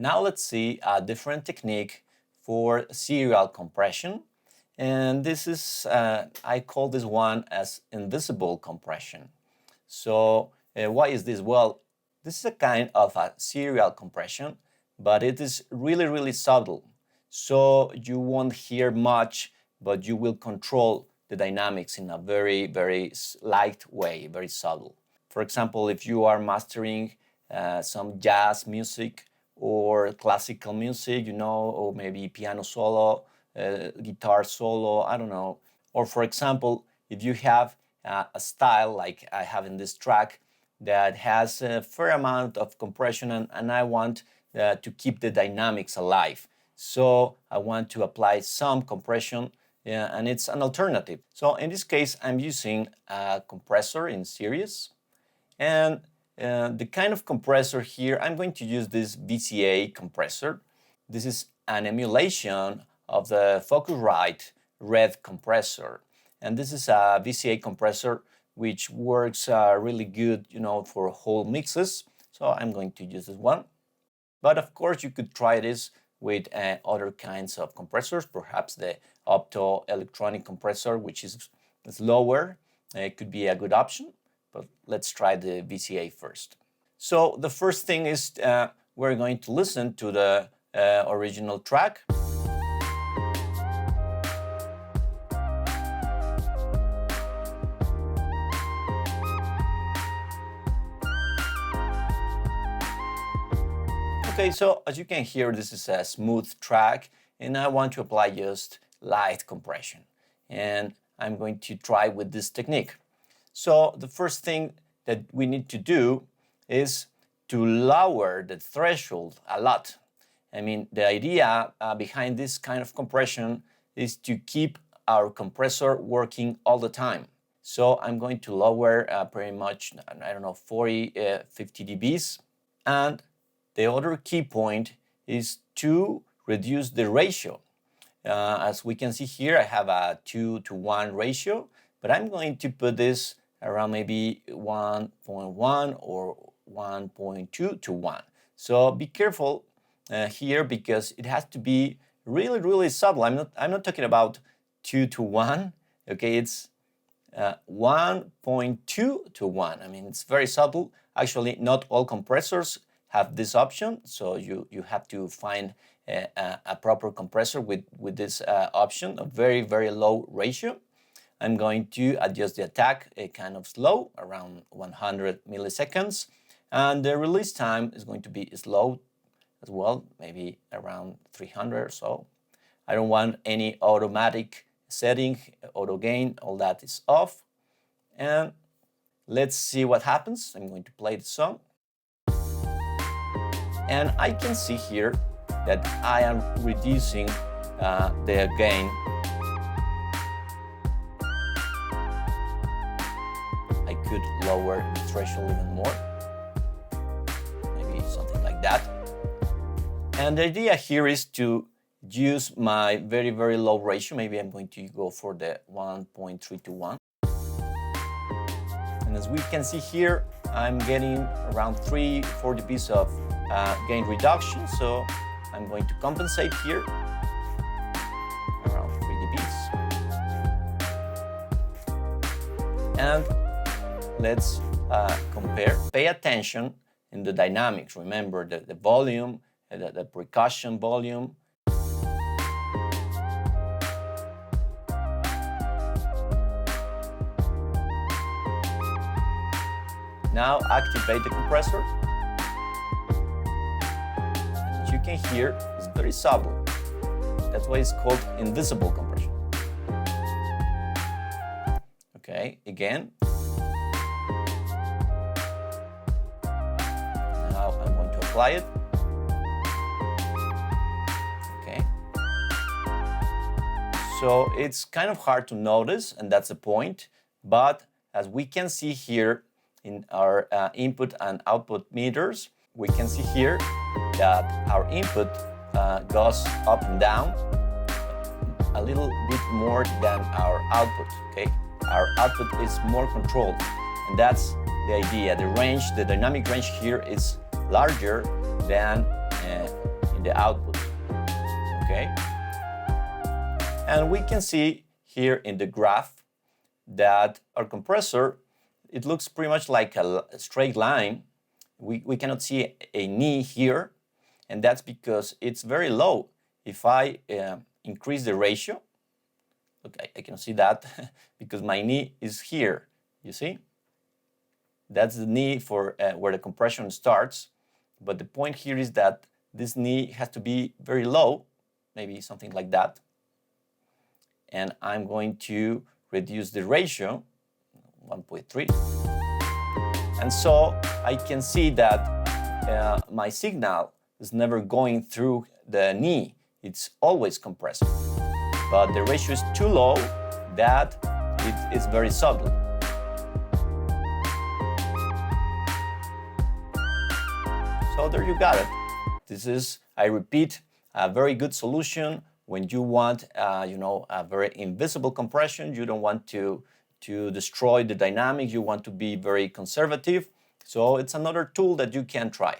Now let's see a different technique for serial compression. And this is, I call this one as invisible compression. So why is this? Well, this is a kind of a serial compression, but it is really, really subtle. So you won't hear much, but you will control the dynamics in a very, very light way, very subtle. For example, if you are mastering some jazz music or classical music, or maybe piano solo, guitar solo, I don't know. Or for example, if you have a style like I have in this track that has a fair amount of compression and I want to keep the dynamics alive. So I want to apply some compression and it's an alternative. So in this case, I'm using a compressor in series. And the kind of compressor here, I'm going to use this VCA compressor. This is an emulation of the Focusrite Red compressor. And this is a VCA compressor which works really good, for whole mixes. So I'm going to use this one. But of course, you could try this with other kinds of compressors, perhaps the optoelectronic compressor, which is lower. It could be a good option, but let's try the VCA first. So the first thing is we're going to listen to the original track. Okay, so as you can hear, this is a smooth track, and I want to apply just light compression. And I'm going to try with this technique. So the first thing that we need to do is to lower the threshold a lot. I mean, the idea behind this kind of compression is to keep our compressor working all the time. So I'm going to lower pretty much, 40, 50 dBs. And the other key point is to reduce the ratio. As we can see here, I have a 2:1 ratio, but I'm going to put this around maybe 1.1 or 1.2 to 1. So be careful here because it has to be really, really subtle. I'm not talking about 2:1. Okay, it's 1.2 to 1. I mean, it's very subtle. Actually, not all compressors have this option, so you have to find a proper compressor with this option, a very, very low ratio. I'm going to adjust the attack kind of slow, around 100 milliseconds, and the release time is going to be slow as well, maybe around 300 or so. I don't want any automatic setting, auto gain, all that is off. And let's see what happens. I'm going to play the song. And I can see here that I am reducing the gain. I could lower the threshold even more, maybe something like that. And the idea here is to use my very, very low ratio. Maybe I'm going to go for the 1.3 to 1. And as we can see here, I'm getting around 3-4 dBs of gain reduction, so I'm going to compensate here around 3 dBs. And let's compare. Pay attention in the dynamics. Remember the volume, the percussion volume. Now activate the compressor. As you can hear, it's very subtle. That's why it's called invisible compression. Okay, again. Now I'm going to apply it. Okay. So it's kind of hard to notice, and that's the point. But as we can see here in our input and output meters, we can see here that our input goes up and down a little bit more than our output, okay? Our output is more controlled, and that's the idea. The range, the dynamic range here is larger than in the output. Okay? And we can see here in the graph that our compressor, it looks pretty much like a straight line. We cannot see a knee here, and that's because it's very low. If I increase the ratio, look, I can see that because my knee is here, you see? That's the knee for where the compression starts. But the point here is that this knee has to be very low, maybe something like that. And I'm going to reduce the ratio, 1.3. And so I can see that my signal is never going through the knee. It's always compressed. But the ratio is too low that it is very subtle. So there you got it. This is, I repeat, a very good solution when you want, a very invisible compression. You don't want to destroy the dynamics. You want to be very conservative. So it's another tool that you can try.